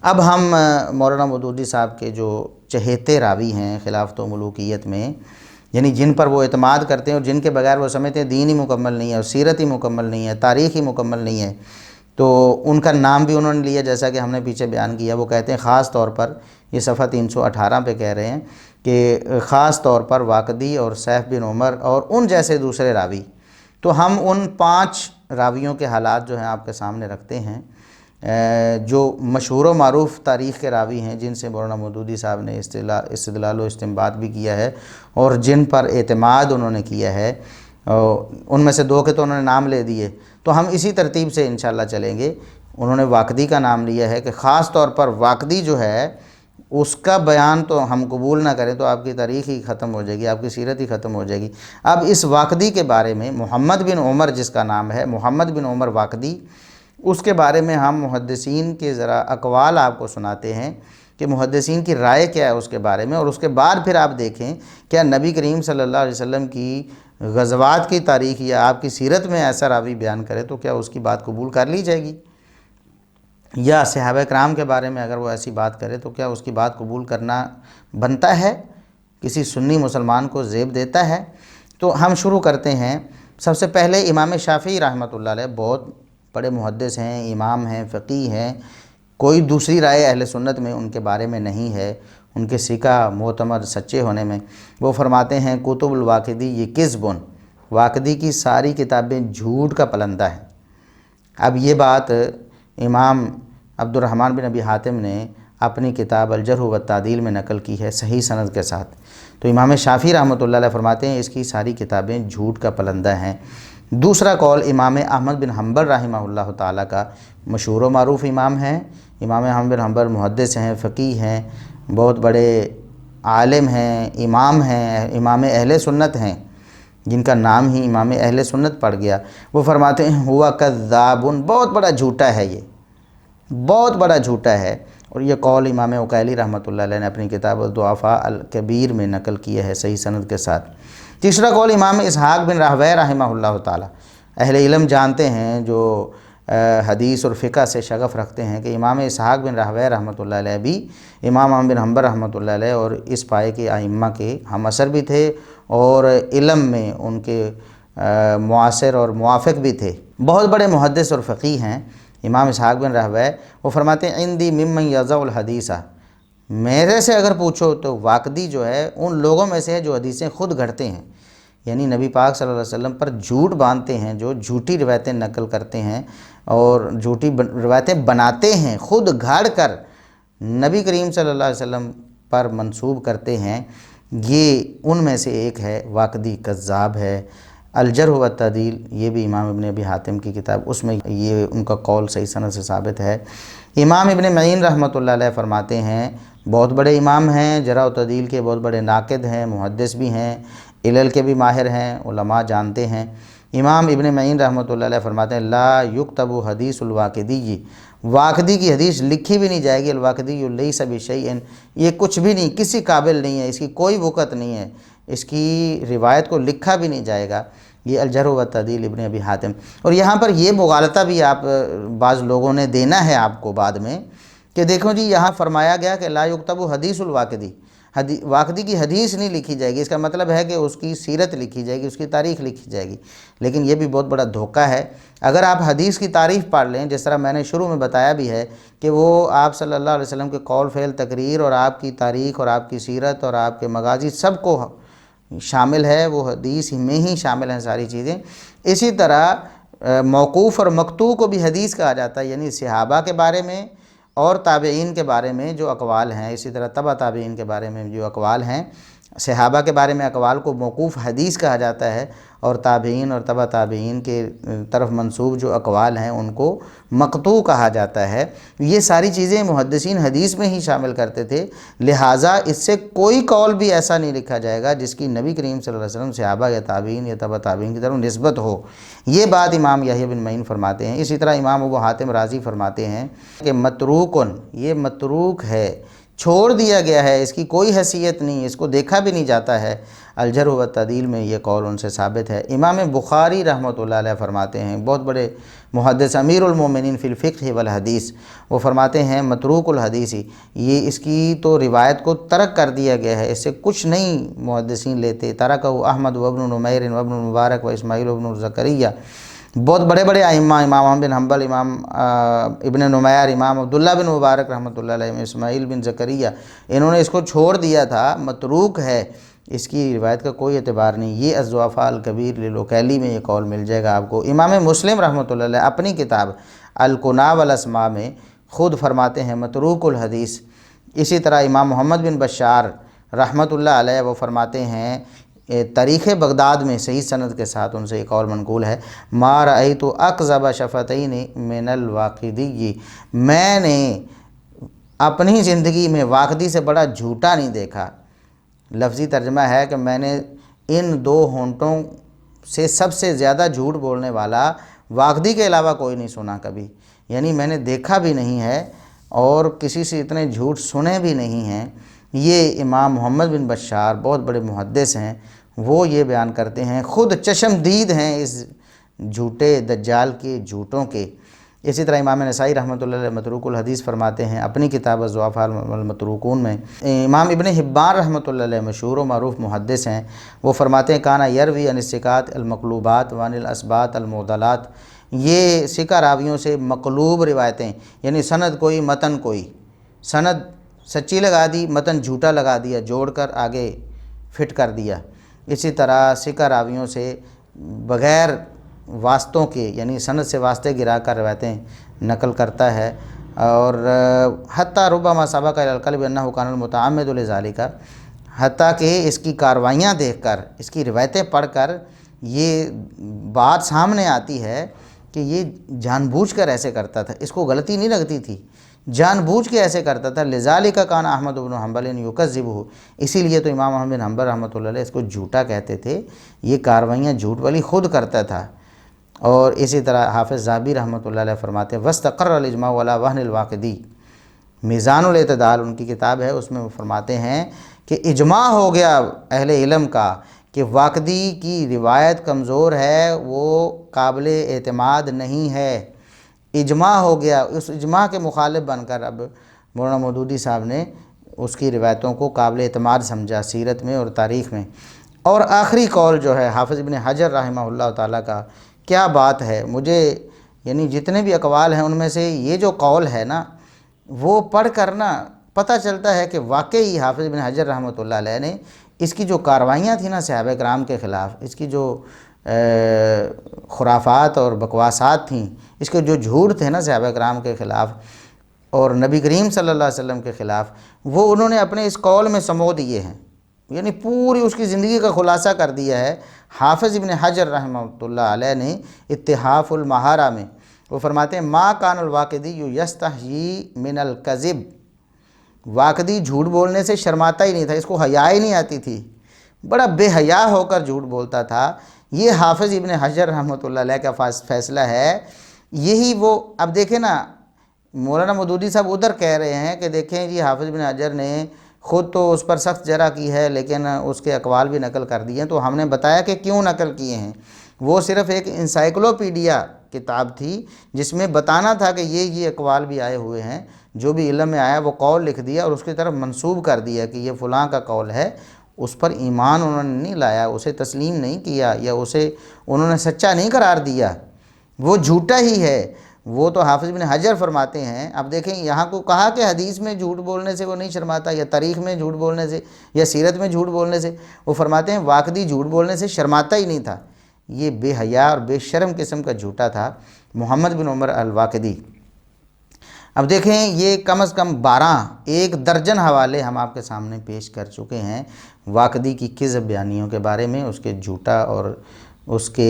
اب ہم مولانا مودودی صاحب کے جو چہیتے راوی ہیں خلافت و ملوکیت میں، یعنی جن پر وہ اعتماد کرتے ہیں اور جن کے بغیر وہ سمجھتے ہیں دین ہی مکمل نہیں ہے اور سیرت ہی مکمل نہیں ہے، تاریخ ہی مکمل نہیں ہے، تو ان کا نام بھی انہوں نے لیا جیسا کہ ہم نے پیچھے بیان کیا۔ وہ کہتے ہیں خاص طور پر، یہ صفحہ 318 پہ کہہ رہے ہیں کہ خاص طور پر واقدی اور سیف بن عمر اور ان جیسے دوسرے راوی۔ تو ہم ان 5 راویوں کے حالات جو ہیں آپ کے سامنے رکھتے ہیں، جو مشہور و معروف تاریخ کے راوی ہیں، جن سے مولانا مودودی صاحب نے استدلال و استنباط بھی کیا ہے اور جن پر اعتماد انہوں نے کیا ہے۔ ان میں سے 2 کے تو انہوں نے نام لے دیے، تو ہم اسی ترتیب سے انشاءاللہ چلیں گے۔ انہوں نے واقدی کا نام لیا ہے کہ خاص طور پر واقدی جو ہے اس کا بیان تو ہم قبول نہ کریں تو آپ کی تاریخ ہی ختم ہو جائے گی، آپ کی سیرت ہی ختم ہو جائے گی۔ اب اس واقدی کے بارے میں محمد بن عمر جس کا نام ہے، محمد بن عمر واقدی، اس کے بارے میں ہم محدثین کے ذرا اقوال آپ کو سناتے ہیں کہ محدثین کی رائے کیا ہے اس کے بارے میں، اور اس کے بعد پھر آپ دیکھیں کیا نبی کریم صلی اللہ علیہ وسلم کی غزوات کی تاریخ یا آپ کی سیرت میں ایسا راوی بیان کرے تو کیا اس کی بات قبول کر لی جائے گی، یا صحابہ کرام کے بارے میں اگر وہ ایسی بات کرے تو کیا اس کی بات قبول کرنا بنتا ہے، کسی سنی مسلمان کو زیب دیتا ہے۔ تو ہم شروع کرتے ہیں۔ سب سے پہلے امام شافعی رحمۃ اللہ علیہ بہت بڑے محدث ہیں، امام ہیں، فقیہ ہیں، کوئی دوسری رائے اہل سنت میں ان کے بارے میں نہیں ہے، ان کے ثقہ معتمد سچے ہونے میں۔ وہ فرماتے ہیں کتب الواقدی یہ کذب، واقدی کی ساری کتابیں جھوٹ کا پلندہ ہے۔ اب یہ بات امام عبد الرحمن بن ابی حاتم نے اپنی کتاب الجرح والتعدیل میں نقل کی ہے صحیح سند کے ساتھ۔ تو امام شافعی رحمۃ اللہ علیہ فرماتے ہیں اس کی ساری کتابیں جھوٹ کا پلندہ ہیں۔ دوسرا قول امام احمد بن حنبل رحمہ اللہ تعالیٰ کا، مشہور و معروف امام ہیں۔ امام احمد بن حنبل محدث ہیں، فقیہ ہیں، بہت بڑے عالم ہیں، امام ہیں، امام اہل سنت ہیں، جن کا نام ہی امام اہل سنت پڑ گیا۔ وہ فرماتے ہیں ہوا کذاب، بہت بڑا جھوٹا ہے، یہ بہت بڑا جھوٹا ہے۔ اور یہ قول امام عقیلی رحمۃ اللہ علیہ نے اپنی کتاب الضعفاء الکبیر میں نقل کیا ہے صحیح سند کے ساتھ۔ تیسرا قول امام اسحاق بن راہویہ رحمہ اللہ تعالی، اہل علم جانتے ہیں جو حدیث اور فقہ سے شغف رکھتے ہیں کہ امام اسحاق بن راہویہ رحمۃ اللہ علیہ بھی امام احمد بن حنبل رحمۃ اللہ علیہ اور اس پائے کے ائمہ کے ہم عصر بھی تھے اور علم میں ان کے معاصر اور موافق بھی تھے، بہت بڑے محدث اور فقیہ ہیں امام اسحاق بن راہویہ۔ وہ فرماتے ہیں عندی ممن یضع الحدیث، میرے سے اگر پوچھو تو واقدی جو ہے ان لوگوں میں سے ہے جو حدیثیں خود گھڑتے ہیں، یعنی نبی پاک صلی اللہ علیہ وسلم پر جھوٹ باندھتے ہیں، جو جھوٹی روایتیں نقل کرتے ہیں اور جھوٹی روایتیں بناتے ہیں، خود گھڑ کر نبی کریم صلی اللہ علیہ وسلم پر منسوب کرتے ہیں، یہ ان میں سے ایک ہے، واقدی کذاب ہے۔ الجرح والتعدیل یہ بھی امام ابن ابی حاتم کی کتاب، اس میں یہ ان کا قول صحیح سند سے ثابت ہے۔ امام ابن معین رحمۃ اللہ علیہ فرماتے ہیں بہت بڑے امام ہیں، جرح و تعدیل کے بہت بڑے ناقد ہیں، محدث بھی ہیں، علل کے بھی ماہر ہیں، علماء جانتے ہیں۔ امام ابن معین رحمۃ اللہ علیہ فرماتے ہیں لا یکتب حدیث الواقدی، واقدی کی حدیث لکھی بھی نہیں جائے گی، الواقدی لیس بشیء، یہ کچھ بھی نہیں، کسی قابل نہیں ہے، اس کی کوئی وقت نہیں ہے، اس کی روایت کو لکھا بھی نہیں جائے گا۔ یہ الجرح والتعدیل ابن ابی حاتم۔ اور یہاں پر یہ مغالطہ بھی آپ بعض لوگوں نے دینا ہے آپ کو بعد میں کہ دیکھو جی یہاں فرمایا گیا کہ لا یکتب حدیث الواقدی، واقدی کی حدیث نہیں لکھی جائے گی، اس کا مطلب ہے کہ اس کی سیرت لکھی جائے گی، اس کی تاریخ لکھی جائے گی، لیکن یہ بھی بہت بڑا دھوکہ ہے۔ اگر آپ حدیث کی تعریف پڑھ لیں، جس طرح میں نے شروع میں بتایا بھی ہے کہ وہ آپ صلی اللہ علیہ وسلم کے قول فعل تقریر اور آپ کی تاریخ اور آپ کی سیرت اور آپ کے مغازی سب کو شامل ہے، وہ حدیث میں ہی شامل ہیں ساری چیزیں۔ اسی طرح موقوف اور مقطوع کو بھی حدیث کہا جاتا ہے، یعنی صحابہ کے بارے میں اور تابعین کے بارے میں جو اقوال ہیں، اسی طرح تبع تابعین کے بارے میں جو اقوال ہیں، صحابہ کے بارے میں اقوال کو موقوف حدیث کہا جاتا ہے، اور تابعین اور تبع تابعین کے طرف منسوب جو اقوال ہیں ان کو مقطوع کہا جاتا ہے۔ یہ ساری چیزیں محدثین حدیث میں ہی شامل کرتے تھے، لہٰذا اس سے کوئی قول بھی ایسا نہیں لکھا جائے گا جس کی نبی کریم صلی اللہ علیہ وسلم صحابہ یا تابعین یا تبع تابعین کی طرف نسبت ہو۔ یہ بات امام یحییٰ بن معین فرماتے ہیں۔ اسی طرح امام ابو حاتم رازی فرماتے ہیں کہ متروکن، یہ متروک ہے، چھوڑ دیا گیا ہے، اس کی کوئی حیثیت نہیں، اس کو دیکھا بھی نہیں جاتا ہے۔ الجرح و تعدیل میں یہ قول ان سے ثابت ہے۔ امام بخاری رحمۃ اللہ علیہ فرماتے ہیں، بہت بڑے محدث، امیر المومنین فی الفقہ والحدیث، وہ فرماتے ہیں متروک الحدیث، یہ اس کی تو روایت کو ترک کر دیا گیا ہے، اس سے کچھ نہیں محدثین لیتے۔ ترکہ احمد و ابن نمیر و ابن مبارک و اسماعیل و ابن زکریا، بہت بڑے بڑے ائمہ، امام احمد بن حنبل، امام ابن نمیر، امام عبداللہ بن مبارک رحمۃ اللہ علیہ، اسماعیل بن زکریا، انہوں نے اس کو چھوڑ دیا تھا، متروک ہے، اس کی روایت کا کوئی اعتبار نہیں۔ یہ الضعفاء الکبیر للوکیلی میں یہ قول مل جائے گا آپ کو۔ امام مسلم رحمۃ اللہ علیہ اپنی کتاب الکنا والاسماء میں خود فرماتے ہیں متروک الحدیث۔ اسی طرح امام محمد بن بشار رحمۃ اللہ علیہ وہ فرماتے ہیں تاریخ بغداد میں صحیح سند کے ساتھ ان سے ایک قول منقول ہے، ما رأیت اکذب شفتین من الواقدی، میں نے اپنی زندگی میں واقدی سے بڑا جھوٹا نہیں دیکھا۔ لفظی ترجمہ ہے کہ میں نے ان دو ہونٹوں سے سب سے زیادہ جھوٹ بولنے والا واقدی کے علاوہ کوئی نہیں سنا کبھی، یعنی میں نے دیکھا بھی نہیں ہے اور کسی سے اتنے جھوٹ سنے بھی نہیں ہیں۔ یہ امام محمد بن بشار بہت بڑے محدث ہیں، وہ یہ بیان کرتے ہیں، خود چشم دید ہیں اس جھوٹے دجال کے جھوٹوں کے۔ اسی طرح امام نسائی رحمۃ اللہ علیہ متروک الحدیث فرماتے ہیں اپنی کتاب الضعفاء المتروکون میں۔ امام ابن حبان رحمۃ اللہ علیہ مشہور و معروف محدث ہیں، وہ فرماتے ہیں کانا یروی عن الثقات المقلوبات وعن الاسبات المعضلات، یہ ثقہ راویوں سے مقلوب روایتیں، یعنی سند کوئی متن کوئی، سند سچی لگا دی، متن جھوٹا لگا دیا، جوڑ کر آگے فٹ کر دیا۔ اسی طرح ثقہ راویوں سے بغیر واسطوں کے، یعنی سند سے واسطے گرا کر روایتیں نقل کرتا ہے، اور حتیٰ ربما سبق الی القلب انہ کان المتعمد لذالک، حتیٰ کہ اس کی کارروائیاں دیکھ کر، اس کی روایتیں پڑھ کر یہ بات سامنے آتی ہے کہ یہ جان بوجھ کر ایسے کرتا تھا، اس کو غلطی نہیں لگتی تھی، جان بوجھ کے ایسے کرتا تھا۔ لذالک کان احمد بن حنبل یکذبہ، اسی لیے تو امام احمد بن حنبل رحمۃ اللہ علیہ اس کو جھوٹا کہتے تھے، یہ کارروائیاں جھوٹ والی خود کرتا تھا۔ اور اسی طرح حافظ ذہبی رحمۃ اللہ علیہ فرماتے ہیں واستقر الاجماع علی وہن الواقدی، میزان الاعتدال ان کی کتاب ہے، اس میں وہ فرماتے ہیں کہ اجماع ہو گیا اہل علم کا کہ واقدی کی روایت کمزور ہے، وہ قابل اعتماد نہیں ہے، اجماع ہو گیا۔ اس اجماع کے مخالف بن کر اب مولانا مودودی صاحب نے اس کی روایتوں کو قابل اعتماد سمجھا سیرت میں اور تاریخ میں۔ اور آخری قول جو ہے حافظ ابن حجر رحمہ اللہ تعالیٰ کا، کیا بات ہے، مجھے یعنی جتنے بھی اقوال ہیں ان میں سے یہ جو قول ہے نا، وہ پڑھ کر نا پتہ چلتا ہے کہ واقعی حافظ ابن حجر رحمۃ اللہ علیہ نے اس کی جو کاروائیاں تھیں نا صحابہ کرام کے خلاف، اس کی جو خرافات اور بکواسات تھیں، اس کے جو جھوٹ تھے نا صحابہ کرام کے خلاف اور نبی کریم صلی اللہ علیہ وسلم کے خلاف، وہ انہوں نے اپنے اس قول میں سمو دیے ہیں، یعنی پوری اس کی زندگی کا خلاصہ کر دیا ہے حافظ ابن حجر رحمۃ اللہ علیہ نے اتحاف المہارہ میں۔ وہ فرماتے ہیں ما کان الواقدی یستحیی من الکذب، واقدی جھوٹ بولنے سے شرماتا ہی نہیں تھا، اس کو حیا ہی نہیں آتی تھی، بڑا بے حیا ہو کر جھوٹ بولتا تھا۔ یہ حافظ ابن حجر رحمۃ اللہ علیہ کا فیصلہ ہے۔ یہی وہ اب دیکھیں نا، مولانا مودودی صاحب ادھر کہہ رہے ہیں کہ دیکھیں جی حافظ ابن حجر نے خود تو اس پر سخت جرح کی ہے لیکن اس کے اقوال بھی نقل کر دیے ہیں، تو ہم نے بتایا کہ کیوں نقل کیے ہیں۔ وہ صرف ایک انسائیکلوپیڈیا کتاب تھی جس میں بتانا تھا کہ یہ اقوال بھی آئے ہوئے ہیں، جو بھی علم میں آیا وہ قول لکھ دیا اور اس کی طرف منسوب کر دیا کہ یہ فلاں کا قول ہے، اس پر ایمان انہوں نے نہیں لایا، اسے تسلیم نہیں کیا یا اسے انہوں نے سچا نہیں قرار دیا، وہ جھوٹا ہی ہے۔ وہ تو حافظ بن حجر فرماتے ہیں، اب دیکھیں یہاں کو کہا کہ حدیث میں جھوٹ بولنے سے وہ نہیں شرماتا، یا تاریخ میں جھوٹ بولنے سے، یا سیرت میں جھوٹ بولنے سے، وہ فرماتے ہیں واقدی جھوٹ بولنے سے شرماتا ہی نہیں تھا، یہ بے حیا اور بے شرم قسم کا جھوٹا تھا محمد بن عمر الواقدی۔ اب دیکھیں یہ کم از کم 1 درجن حوالے ہم آپ کے سامنے پیش کر چکے ہیں واقدی کی کذب بیانیوں کے بارے میں، اس کے جھوٹا اور اس کے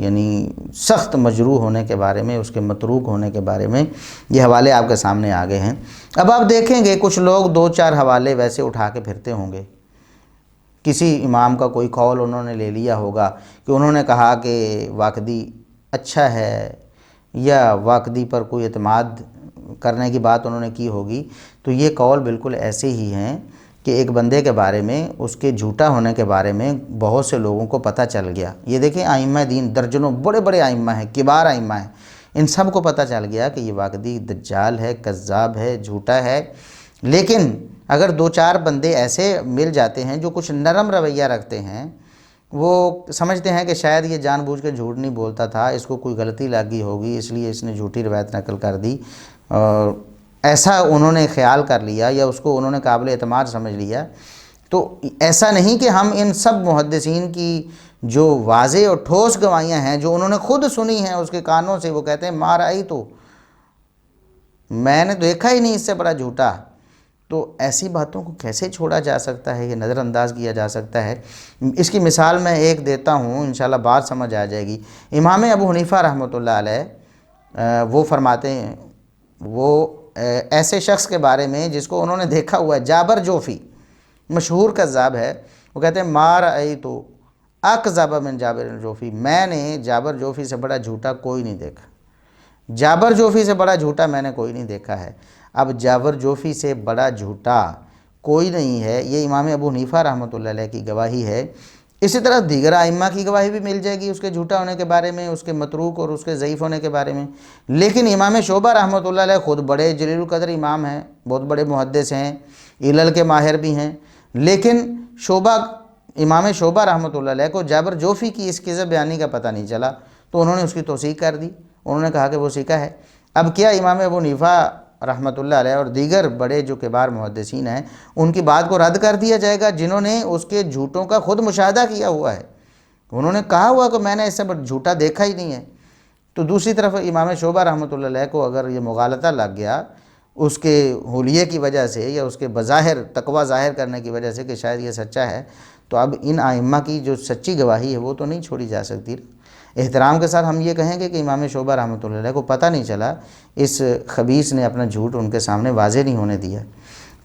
یعنی سخت مجروح ہونے کے بارے میں، اس کے متروک ہونے کے بارے میں، یہ حوالے آپ کے سامنے آ گئے ہیں۔ اب آپ دیکھیں گے کچھ لوگ 2-4 حوالے ویسے اٹھا کے پھرتے ہوں گے، کسی امام کا کوئی قول انہوں نے لے لیا ہوگا کہ انہوں نے کہا کہ واقدی اچھا ہے، یا واقدی پر کوئی اعتماد کرنے کی بات انہوں نے کی ہوگی، تو یہ قول بالکل ایسے ہی ہیں کہ ایک بندے کے بارے میں، اس کے جھوٹا ہونے کے بارے میں بہت سے لوگوں کو پتہ چل گیا۔ یہ دیکھیں ائمہ دین درجنوں بڑے بڑے ائمہ ہیں، کبار ائمہ ہیں، ان سب کو پتہ چل گیا کہ یہ واقعی دجال ہے، کذاب ہے، جھوٹا ہے۔ لیکن اگر دو چار بندے ایسے مل جاتے ہیں جو کچھ نرم رویہ رکھتے ہیں، وہ سمجھتے ہیں کہ شاید یہ جان بوجھ کے جھوٹ نہیں بولتا تھا، اس کو کوئی غلطی لگی ہوگی اس لیے اس نے جھوٹی روایت نقل کر دی، اور ایسا انہوں نے خیال کر لیا یا اس کو انہوں نے قابل اعتماد سمجھ لیا، تو ایسا نہیں کہ ہم ان سب محدثین کی جو واضح اور ٹھوس گواہیاں ہیں جو انہوں نے خود سنی ہیں اس کے کانوں سے، وہ کہتے ہیں ما رأیت، میں نے دیکھا ہی نہیں اس سے بڑا جھوٹا، تو ایسی باتوں کو کیسے چھوڑا جا سکتا ہے، یہ نظر انداز کیا جا سکتا ہے؟ اس کی مثال میں ایک دیتا ہوں، انشاءاللہ بات سمجھ آ جائے گی۔ امام ابو حنیفہ رحمۃ اللہ علیہ وہ فرماتے ہیں، وہ ایسے شخص کے بارے میں جس کو انہوں نے دیکھا ہوا ہے، جابر جوفی، مشہور کذاب ہے، وہ کہتے ہیں ما رأیت اکذب من جابر جوفی، میں نے جابر جوفی سے بڑا جھوٹا کوئی نہیں دیکھا، جابر جوفی سے بڑا جھوٹا میں نے کوئی نہیں دیکھا ہے۔ اب جابر جوفی سے بڑا جھوٹا کوئی نہیں ہے، یہ امام ابو حنیفہ رحمۃ اللہ علیہ کی گواہی ہے۔ اسی طرح دیگر ائمہ کی گواہی بھی مل جائے گی اس کے جھوٹا ہونے کے بارے میں، اس کے متروک اور اس کے ضعیف ہونے کے بارے میں۔ لیکن امام شعبہ رحمۃ اللہ علیہ خود بڑے جلیل القدر امام ہیں، بہت بڑے محدث ہیں، علل کے ماہر بھی ہیں، لیکن امام شعبہ رحمۃ اللہ علیہ کو جابر جوفی کی اس کذب بیانی کا پتہ نہیں چلا، تو انہوں نے اس کی توثیق کر دی، انہوں نے کہا کہ وہ ثقہ ہے۔ اب کیا امام ابو حنیفہ رحمۃ اللہ علیہ اور دیگر بڑے جو کبار محدثین ہیں ان کی بات کو رد کر دیا جائے گا جنہوں نے اس کے جھوٹوں کا خود مشاہدہ کیا ہوا ہے؟ انہوں نے کہا ہوا کہ میں نے اس سے جھوٹا دیکھا ہی نہیں ہے۔ تو دوسری طرف امام شعبہ رحمۃ اللہ علیہ کو اگر یہ مغالطہ لگ گیا اس کے حلیے کی وجہ سے یا اس کے بظاہر تقوی ظاہر کرنے کی وجہ سے کہ شاید یہ سچا ہے، تو اب ان ائمہ کی جو سچی گواہی ہے وہ تو نہیں چھوڑی جا سکتی۔ احترام کے ساتھ ہم یہ کہیں گے کہ امام شعبہ رحمۃ اللہ علیہ کو پتہ نہیں چلا، اس خبیث نے اپنا جھوٹ ان کے سامنے واضح نہیں ہونے دیا۔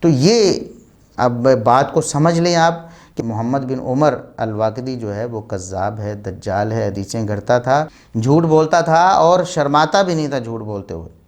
تو یہ اب بات کو سمجھ لیں آپ کہ محمد بن عمر الواقدی جو ہے وہ کذاب ہے، دجال ہے، حدیثیں گھڑتا تھا، جھوٹ بولتا تھا اور شرماتا بھی نہیں تھا جھوٹ بولتے ہوئے۔